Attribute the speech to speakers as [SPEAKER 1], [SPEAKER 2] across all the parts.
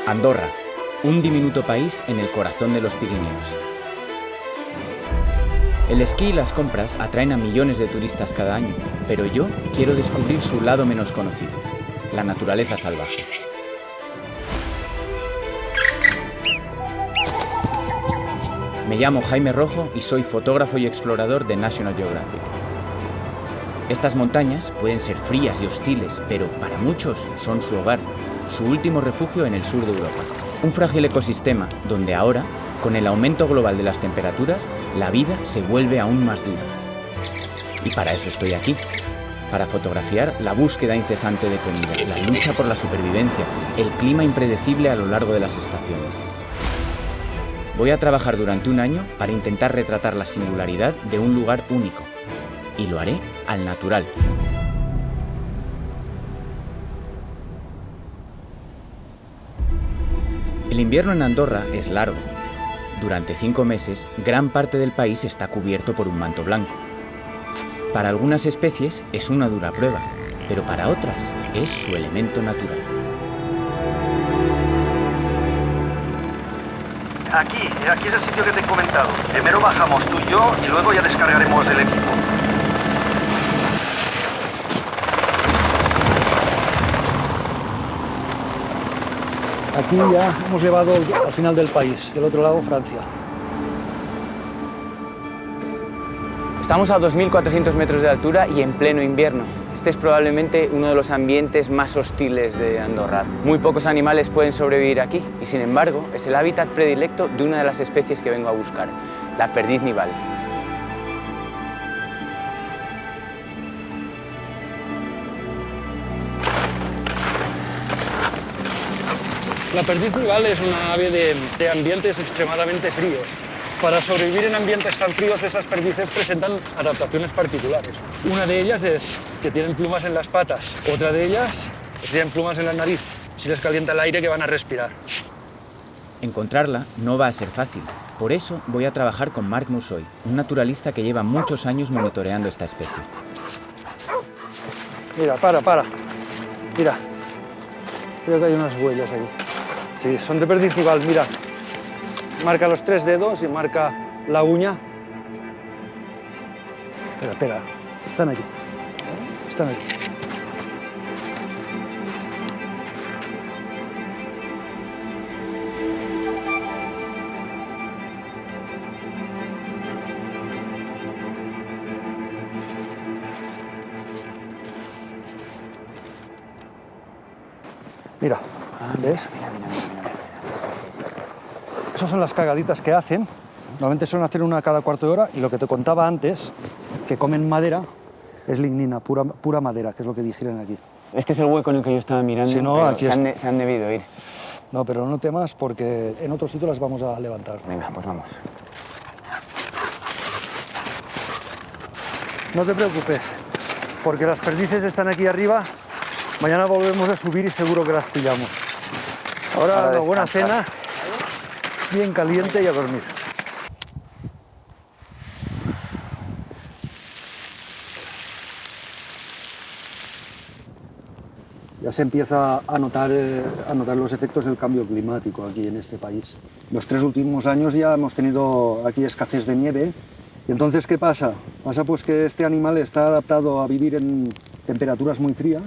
[SPEAKER 1] Andorra, un diminuto país en el corazón de los Pirineos. El esquí y las compras atraen a millones de turistas cada año, pero yo quiero descubrir su lado menos conocido, la naturaleza salvaje. Me llamo Jaime Rojo y soy fotógrafo y explorador de National Geographic. Estas montañas pueden ser frías y hostiles, pero para muchos son su hogar, su último refugio en el sur de Europa. Un frágil ecosistema donde ahora, con el aumento global de las temperaturas, la vida se vuelve aún más dura. Y para eso estoy aquí, para fotografiar la búsqueda incesante de comida, la lucha por la supervivencia, el clima impredecible a lo largo de las estaciones. Voy a trabajar durante un año para intentar retratar la singularidad de un lugar único. Y lo haré al natural. El invierno en Andorra es largo. Durante 5 meses, gran parte del país está cubierto por un manto blanco. Para algunas especies es una dura prueba, pero para otras es su elemento natural.
[SPEAKER 2] Aquí es el sitio que te he comentado. Primero bajamos tú y yo y luego ya descargaremos el equipo.
[SPEAKER 3] Aquí ya hemos llegado al final del país, del otro lado Francia.
[SPEAKER 1] Estamos a 2.400 metros de altura y en pleno invierno. Este es probablemente uno de los ambientes más hostiles de Andorra. Muy pocos animales pueden sobrevivir aquí y, sin embargo, es el hábitat predilecto de una de las especies que vengo a buscar, la perdiz nival.
[SPEAKER 3] La perdiz nival es una ave de ambientes extremadamente fríos. Para sobrevivir en ambientes tan fríos, esas perdices presentan adaptaciones particulares. Una de ellas es que tienen plumas en las patas. Otra de ellas es que tienen plumas en la nariz. Si les calienta el aire, que van a respirar.
[SPEAKER 1] Encontrarla no va a ser fácil. Por eso voy a trabajar con Marc Moussoy, un naturalista que lleva muchos años monitoreando esta especie.
[SPEAKER 3] Mira, para. Mira. Creo que hay unas huellas ahí. Sí, son de perdiz nival, mira. Marca los 3 dedos y marca la uña. Espera. Están aquí. Mira, ¿ves?
[SPEAKER 1] Mira.
[SPEAKER 3] Esas son las cagaditas que hacen. Normalmente suelen hacer una cada cuarto de hora y lo que te contaba antes, que comen madera, es lignina, pura madera, que es lo que digieren aquí.
[SPEAKER 1] Este es el hueco en el que yo estaba mirando,
[SPEAKER 3] Si no,
[SPEAKER 1] pero
[SPEAKER 3] aquí
[SPEAKER 1] se han debido ir.
[SPEAKER 3] No, pero no temas porque en otro sitio las vamos a levantar.
[SPEAKER 1] Venga, pues vamos.
[SPEAKER 3] No te preocupes, porque las perdices están aquí arriba. Mañana volvemos a subir y seguro que las pillamos. Ahora una buena cena, bien caliente y a dormir. Ya se empieza a notar los efectos del cambio climático aquí en este país. Los 3 últimos años ya hemos tenido aquí escasez de nieve. Y entonces, ¿qué pasa? Pasa pues que este animal está adaptado a vivir en temperaturas muy frías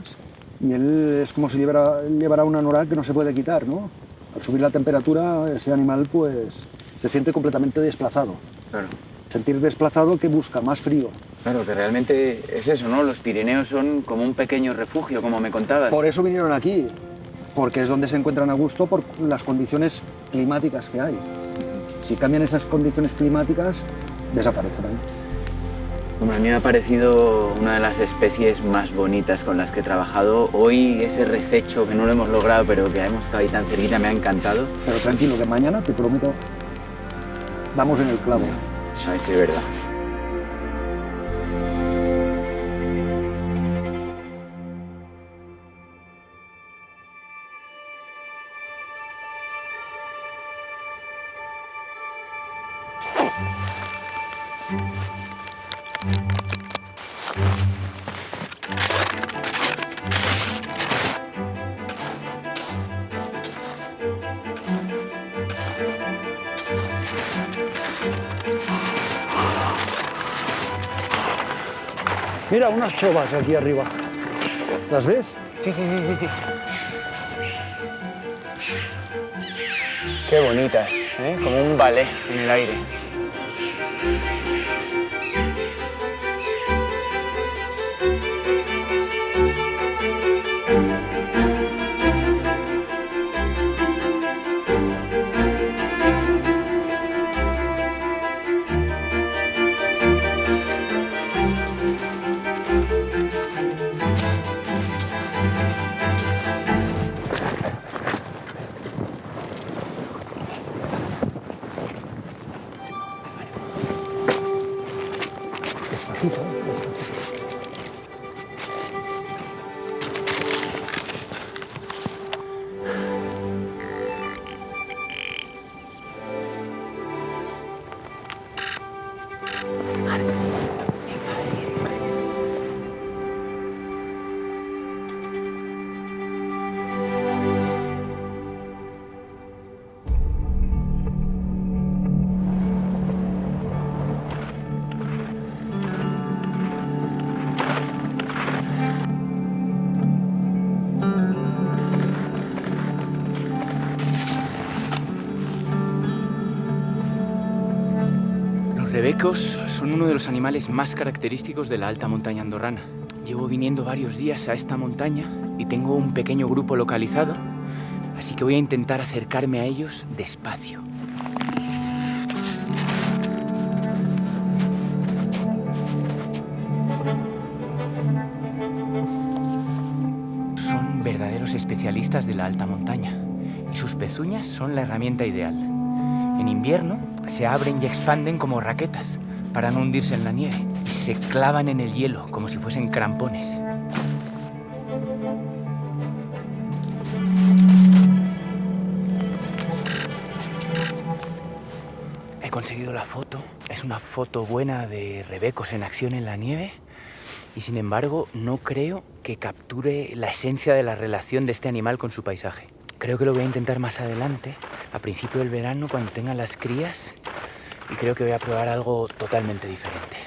[SPEAKER 3] y él es como si llevara un anorak que no se puede quitar, ¿no? Al subir la temperatura, ese animal pues se siente completamente desplazado.
[SPEAKER 1] Claro.
[SPEAKER 3] Sentir desplazado, que busca más frío.
[SPEAKER 1] Claro, que realmente es eso, ¿no? Los Pirineos son como un pequeño refugio, como me contabas.
[SPEAKER 3] Por eso vinieron aquí, porque es donde se encuentran a gusto por las condiciones climáticas que hay. Si cambian esas condiciones climáticas, desaparecerán.
[SPEAKER 1] Bueno, a mí me ha parecido una de las especies más bonitas con las que he trabajado. Hoy ese resecho que no lo hemos logrado, pero que hemos estado ahí tan cerquita, me ha encantado.
[SPEAKER 3] Pero tranquilo, que mañana, te prometo, vamos en el clavo.
[SPEAKER 1] A ver si es verdad.
[SPEAKER 3] Mira, unas chovas aquí arriba. ¿Las ves?
[SPEAKER 1] Sí. Qué bonitas, ¿eh? Como un ballet en el aire. Los rebecos son uno de los animales más característicos de la alta montaña andorrana. Llevo viniendo varios días a esta montaña y tengo un pequeño grupo localizado, así que voy a intentar acercarme a ellos despacio. Son verdaderos especialistas de la alta montaña y sus pezuñas son la herramienta ideal. En invierno se abren y expanden como raquetas para no hundirse en la nieve y se clavan en el hielo como si fuesen crampones. He conseguido la foto. Es una foto buena de rebecos en acción en la nieve y sin embargo no creo que capture la esencia de la relación de este animal con su paisaje. Creo que lo voy a intentar más adelante, a principio del verano, cuando tengan las crías, y creo que voy a probar algo totalmente diferente.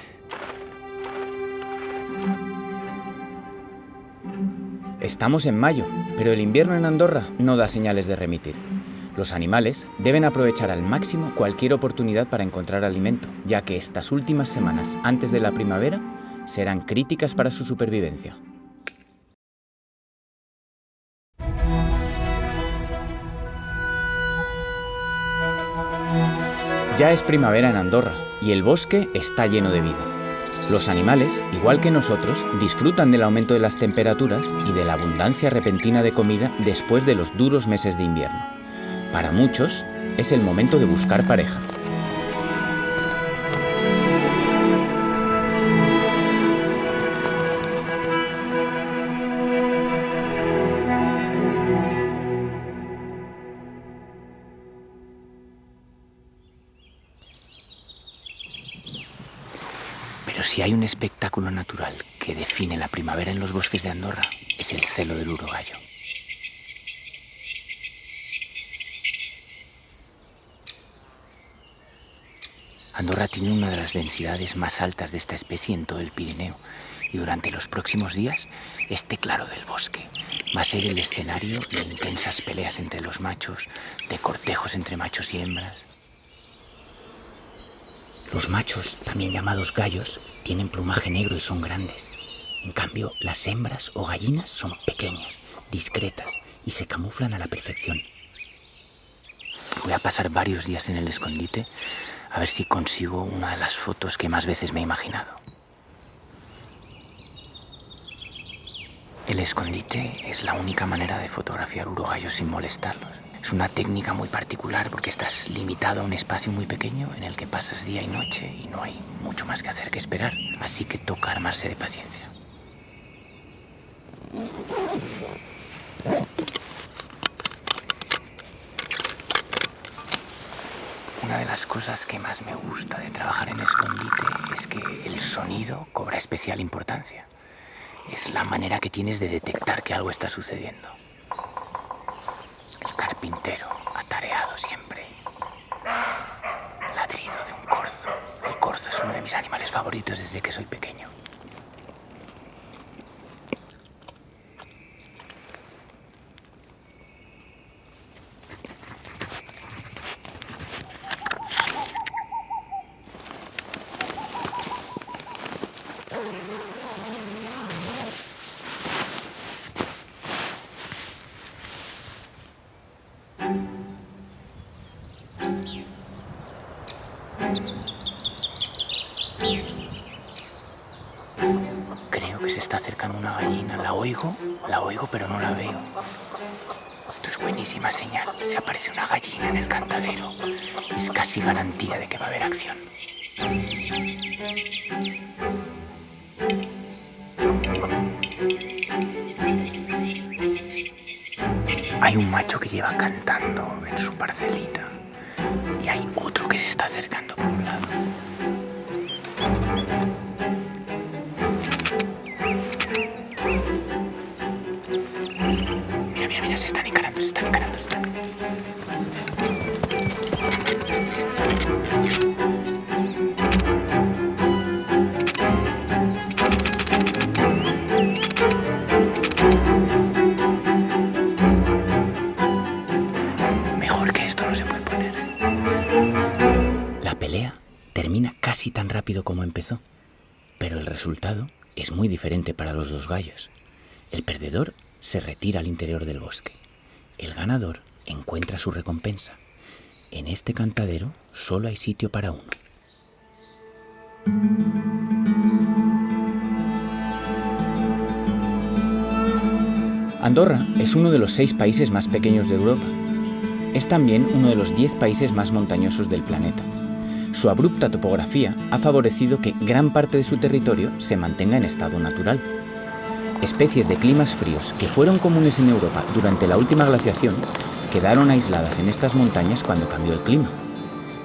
[SPEAKER 1] Estamos en mayo, pero el invierno en Andorra no da señales de remitir. Los animales deben aprovechar al máximo cualquier oportunidad para encontrar alimento, ya que estas últimas semanas antes de la primavera serán críticas para su supervivencia. Ya es primavera en Andorra y el bosque está lleno de vida. Los animales, igual que nosotros, disfrutan del aumento de las temperaturas y de la abundancia repentina de comida después de los duros meses de invierno. Para muchos, es el momento de buscar pareja. Pero si hay un espectáculo natural que define la primavera en los bosques de Andorra, es el celo del urogallo. Andorra tiene una de las densidades más altas de esta especie en todo el Pirineo y durante los próximos días este claro del bosque va a ser el escenario de intensas peleas entre los machos, de cortejos entre machos y hembras. Los machos, también llamados gallos, tienen plumaje negro y son grandes. En cambio, las hembras o gallinas son pequeñas, discretas y se camuflan a la perfección. Voy a pasar varios días en el escondite a ver si consigo una de las fotos que más veces me he imaginado. El escondite es la única manera de fotografiar urogallos sin molestarlos. Es una técnica muy particular porque estás limitado a un espacio muy pequeño en el que pasas día y noche y no hay mucho más que hacer que esperar. Así que toca armarse de paciencia. Una de las cosas que más me gusta de trabajar en escondite es que el sonido cobra especial importancia. Es la manera que tienes de detectar que algo está sucediendo. El carpintero, atareado siempre. Ladrido de un corzo. El corzo es uno de mis animales favoritos desde que soy pequeño. una gallina. La oigo, pero no la veo. Esto es buenísima señal. Si aparece una gallina en el cantadero, es casi garantía de que va a haber acción. Hay un macho que lleva cantando en su parcelita y hay otro que se está acercando por un lado. Mira, se están encarando. Mejor que esto no se puede poner. La pelea termina casi tan rápido como empezó, pero el resultado es muy diferente para los dos gallos. El perdedor se retira al interior del bosque. El ganador encuentra su recompensa. En este cantadero solo hay sitio para uno. Andorra es uno de los 6 países más pequeños de Europa. Es también uno de los 10 países más montañosos del planeta. Su abrupta topografía ha favorecido que gran parte de su territorio se mantenga en estado natural. Especies de climas fríos que fueron comunes en Europa durante la última glaciación quedaron aisladas en estas montañas cuando cambió el clima.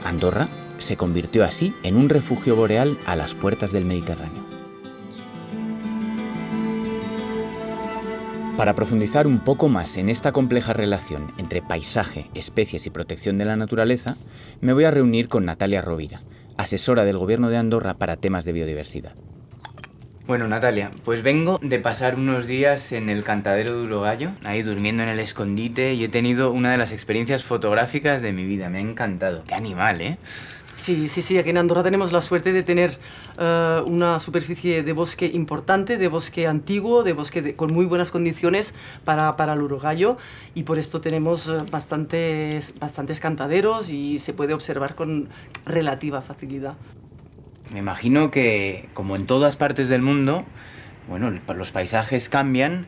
[SPEAKER 1] Andorra se convirtió así en un refugio boreal a las puertas del Mediterráneo. Para profundizar un poco más en esta compleja relación entre paisaje, especies y protección de la naturaleza, me voy a reunir con Natalia Rovira, asesora del Gobierno de Andorra para temas de biodiversidad. Bueno, Natalia, pues vengo de pasar unos días en el cantadero de Urogallo, ahí durmiendo en el escondite, y he tenido una de las experiencias fotográficas de mi vida. Me ha encantado. ¡Qué animal, eh!
[SPEAKER 4] Sí, aquí en Andorra tenemos la suerte de tener una superficie de bosque importante, de bosque antiguo, de bosque con muy buenas condiciones para el urogallo, y por esto tenemos bastantes cantaderos y se puede observar con relativa facilidad.
[SPEAKER 1] Me imagino que, como en todas partes del mundo, bueno, los paisajes cambian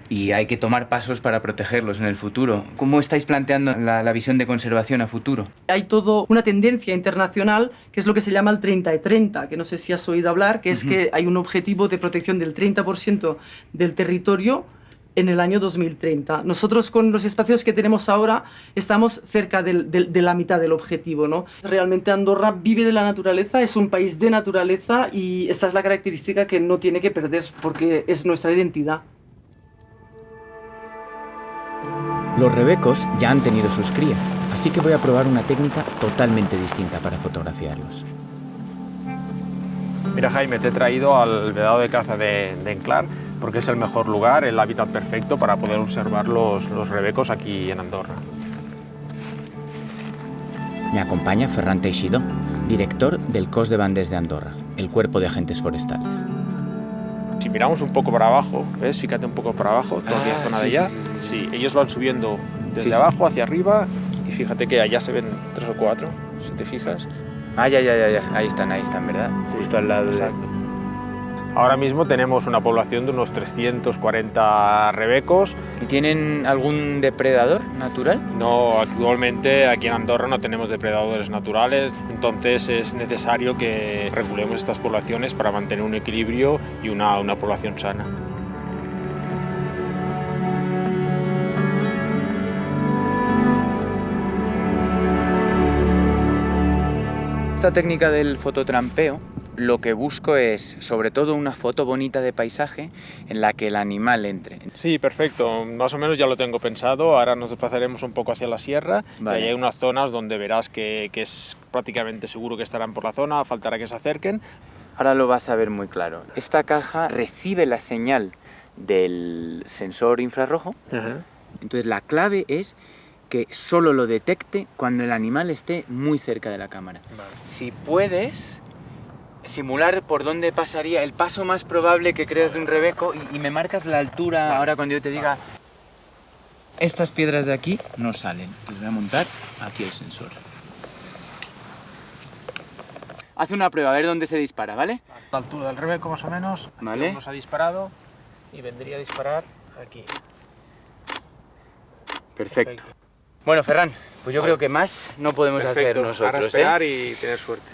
[SPEAKER 1] y hay que tomar pasos para protegerlos en el futuro. ¿Cómo estáis planteando la visión de conservación a futuro?
[SPEAKER 4] Hay toda una tendencia internacional que es lo que se llama el 30-30, que no sé si has oído hablar, que es que hay un objetivo de protección del 30% del territorio en el año 2030. Nosotros, con los espacios que tenemos ahora, estamos cerca de la mitad del objetivo, ¿no? Realmente Andorra vive de la naturaleza, es un país de naturaleza, y esta es la característica que no tiene que perder, porque es nuestra identidad.
[SPEAKER 1] Los rebecos ya han tenido sus crías, así que voy a probar una técnica totalmente distinta para fotografiarlos.
[SPEAKER 5] Mira, Jaime, te he traído al vedado de caza de Enclar, porque es el mejor lugar, el hábitat perfecto para poder observar los rebecos aquí en Andorra.
[SPEAKER 1] Me acompaña Ferran Teixidó, director del Cos de Bandes de Andorra, el cuerpo de agentes forestales.
[SPEAKER 5] Si miramos un poco para abajo, ¿ves? Fíjate un poco para abajo, toda aquella zona de allá. Sí, ellos van subiendo desde abajo hacia arriba, y fíjate que allá se ven 3 o 4, si te fijas.
[SPEAKER 1] Ya. Ahí están, ¿verdad? Sí, justo al lado.
[SPEAKER 5] Exacto. Ahora mismo tenemos una población de unos 340 rebecos.
[SPEAKER 1] ¿Y tienen algún depredador natural?
[SPEAKER 5] No, actualmente aquí en Andorra no tenemos depredadores naturales, entonces es necesario que regulemos estas poblaciones para mantener un equilibrio y una población sana.
[SPEAKER 1] Esta técnica del fototrampeo, lo que busco es, sobre todo, una foto bonita de paisaje en la que el animal entre.
[SPEAKER 5] Sí, perfecto. Más o menos ya lo tengo pensado. Ahora nos desplazaremos un poco hacia la sierra. Vale. Y hay unas zonas donde verás que es prácticamente seguro que estarán por la zona, faltará que se acerquen.
[SPEAKER 1] Ahora lo vas a ver muy claro. Esta caja recibe la señal del sensor infrarrojo. Entonces la clave es que solo lo detecte cuando el animal esté muy cerca de la cámara. Vale. Si puedes simular por dónde pasaría el paso más probable que creas de un rebeco y me marcas la altura. Vale. Ahora cuando yo te diga, estas piedras de aquí no salen. Les voy a montar aquí el sensor. Haz una prueba, a ver dónde se dispara, ¿vale?
[SPEAKER 5] A la altura del rebeco más o menos.
[SPEAKER 1] Vale.
[SPEAKER 5] Nos ha disparado. y vendría a disparar aquí.
[SPEAKER 1] Perfecto. Bueno, Ferran, pues yo creo que más no podemos hacer nosotros.
[SPEAKER 5] Ahora esperar y tener suerte.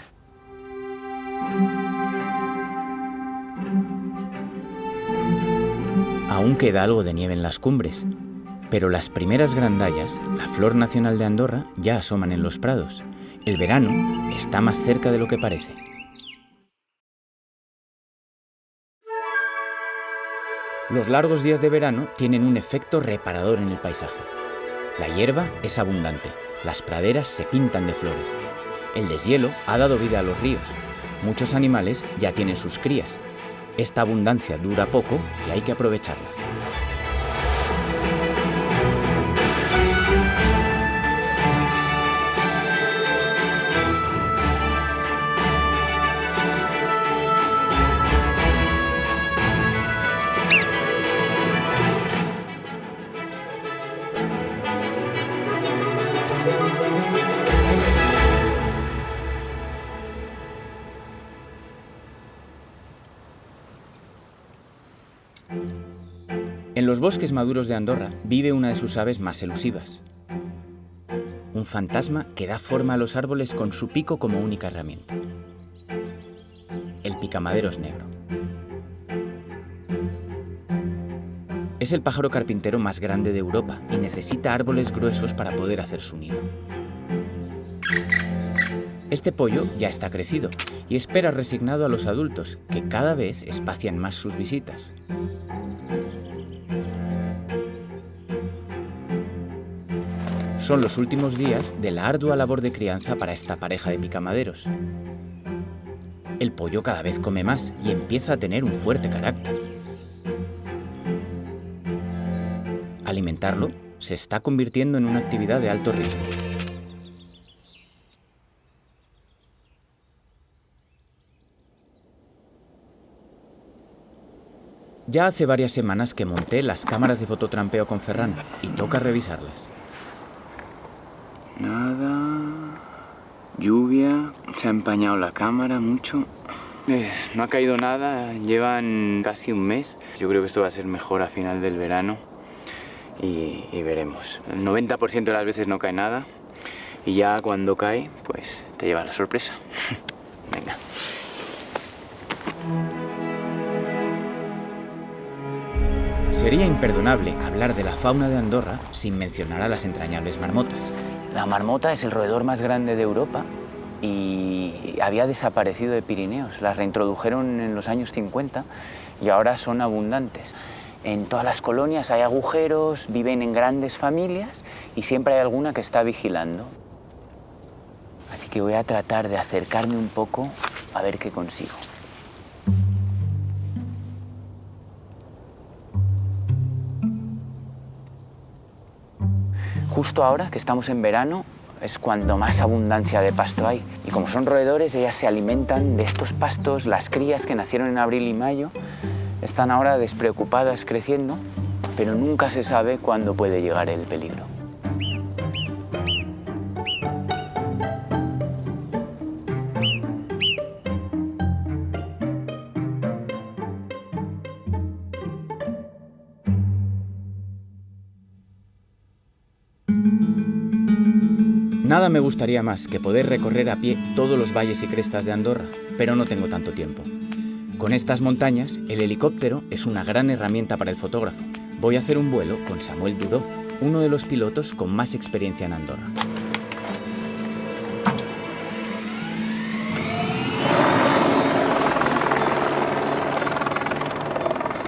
[SPEAKER 1] Aún queda algo de nieve en las cumbres, pero las primeras grandallas, la flor nacional de Andorra, ya asoman en los prados. El verano está más cerca de lo que parece. Los largos días de verano tienen un efecto reparador en el paisaje. La hierba es abundante, las praderas se pintan de flores. El deshielo ha dado vida a los ríos. Muchos animales ya tienen sus crías. Esta abundancia dura poco y hay que aprovecharla. En los bosques maduros de Andorra vive una de sus aves más elusivas. Un fantasma que da forma a los árboles con su pico como única herramienta. El picamaderos negro. Es el pájaro carpintero más grande de Europa y necesita árboles gruesos para poder hacer su nido. Este pollo ya está crecido y espera resignado a los adultos, que cada vez espacian más sus visitas. Son los últimos días de la ardua labor de crianza para esta pareja de picamaderos. El pollo cada vez come más y empieza a tener un fuerte carácter. Alimentarlo se está convirtiendo en una actividad de alto riesgo. Ya hace varias semanas que monté las cámaras de fototrampeo con Ferran y toca revisarlas. Nada, lluvia, se ha empañado la cámara mucho. No ha caído nada, llevan casi un mes. Yo creo que esto va a ser mejor a final del verano y veremos. El 90% de las veces no cae nada y ya cuando cae, pues te lleva la sorpresa. Venga. Sería imperdonable hablar de la fauna de Andorra sin mencionar a las entrañables marmotas. La marmota es el roedor más grande de Europa y había desaparecido de Pirineos. Las reintrodujeron en los años 50 y ahora son abundantes. En todas las colonias hay agujeros, viven en grandes familias y siempre hay alguna que está vigilando. Así que voy a tratar de acercarme un poco a ver qué consigo. Justo ahora, que estamos en verano, es cuando más abundancia de pasto hay. Y como son roedores, ellas se alimentan de estos pastos. Las crías que nacieron en abril y mayo están ahora despreocupadas creciendo, pero nunca se sabe cuándo puede llegar el peligro. Nada me gustaría más que poder recorrer a pie todos los valles y crestas de Andorra, pero no tengo tanto tiempo. Con estas montañas, el helicóptero es una gran herramienta para el fotógrafo. Voy a hacer un vuelo con Samuel Duró, uno de los pilotos con más experiencia en Andorra.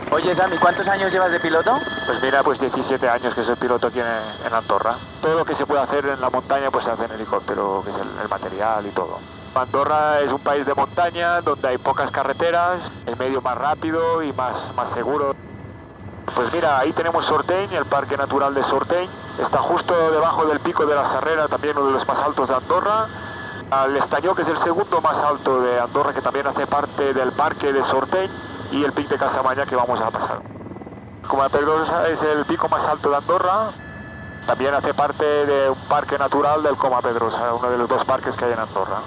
[SPEAKER 1] Oye, Sami, ¿cuántos años llevas de piloto?
[SPEAKER 5] Pues mira, pues 17 años que soy piloto aquí en Andorra. Todo lo que se puede hacer en la montaña pues se hace en helicóptero, que es el material y todo. Andorra es un país de montaña donde hay pocas carreteras, el medio más rápido y más seguro. Pues mira, ahí tenemos Sorteñ, el Parque Natural de Sorteñ. Está justo debajo del pico de la Sarrera, también uno de los más altos de Andorra. El Estañó, que es el segundo más alto de Andorra, que también hace parte del Parque de Sorteñ. Y el Pic de Casamaña, que vamos a pasar. Coma Pedrosa es el pico más alto de Andorra. También hace parte de un parque natural del Coma Pedrosa, uno de los dos parques que hay en Andorra.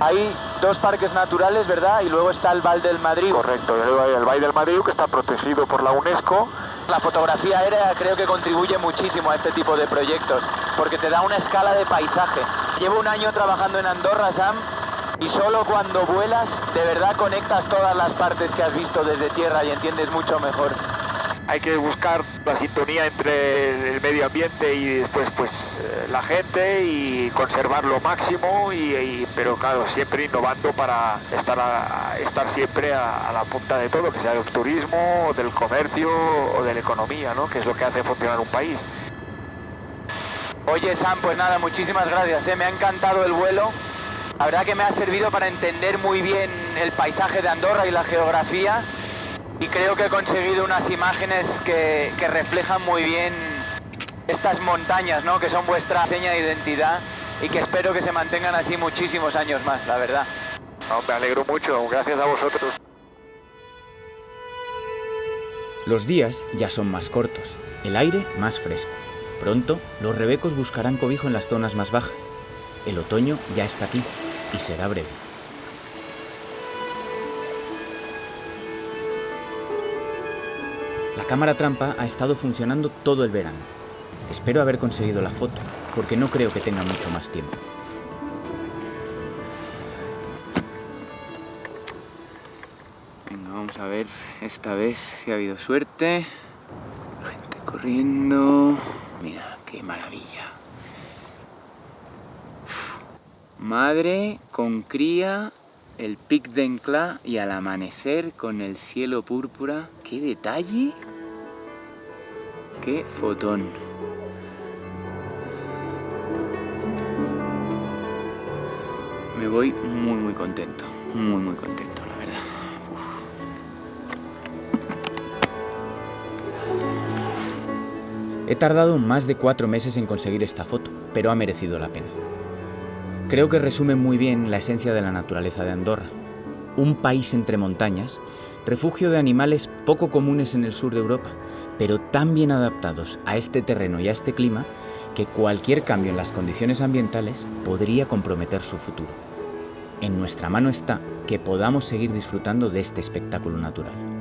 [SPEAKER 6] Hay 2 parques naturales, ¿verdad? Y luego está el Val del Madrid.
[SPEAKER 5] Correcto, y luego hay el Valle del Madrid, que está protegido por la UNESCO.
[SPEAKER 6] La fotografía aérea creo que contribuye muchísimo a este tipo de proyectos, porque te da una escala de paisaje. Llevo un año trabajando en Andorra, Sam, y solo cuando vuelas, de verdad conectas todas las partes que has visto desde tierra y entiendes mucho mejor.
[SPEAKER 5] Hay que buscar la sintonía entre el medio ambiente y después pues la gente y conservar lo máximo, pero claro, siempre innovando para estar siempre a la punta de todo, que sea del turismo, del comercio o de la economía, ¿no? Que es lo que hace funcionar un país.
[SPEAKER 6] Oye, Sam, pues nada, muchísimas gracias, me ha encantado el vuelo. La verdad que me ha servido para entender muy bien el paisaje de Andorra y la geografía. Y creo que he conseguido unas imágenes que reflejan muy bien estas montañas, ¿no? Que son vuestra seña de identidad y que espero que se mantengan así muchísimos años más, la verdad.
[SPEAKER 5] No, me alegro mucho, gracias a vosotros.
[SPEAKER 1] Los días ya son más cortos, el aire más fresco. Pronto, los rebecos buscarán cobijo en las zonas más bajas. El otoño ya está aquí y será breve. La cámara trampa ha estado funcionando todo el verano. Espero haber conseguido la foto, porque no creo que tenga mucho más tiempo. Venga, vamos a ver esta vez si ha habido suerte. Gente corriendo. Mira, qué maravilla. Uf. Madre con cría, el Pic d'Encla y al amanecer con el cielo púrpura. ¡Qué detalle! ¡Qué fotón! Me voy muy contento, muy contento, la verdad. Uf. He tardado más de 4 meses en conseguir esta foto, pero ha merecido la pena. Creo que resume muy bien la esencia de la naturaleza de Andorra. Un país entre montañas, refugio de animales poco comunes en el sur de Europa, pero tan bien adaptados a este terreno y a este clima que cualquier cambio en las condiciones ambientales podría comprometer su futuro. En nuestra mano está que podamos seguir disfrutando de este espectáculo natural.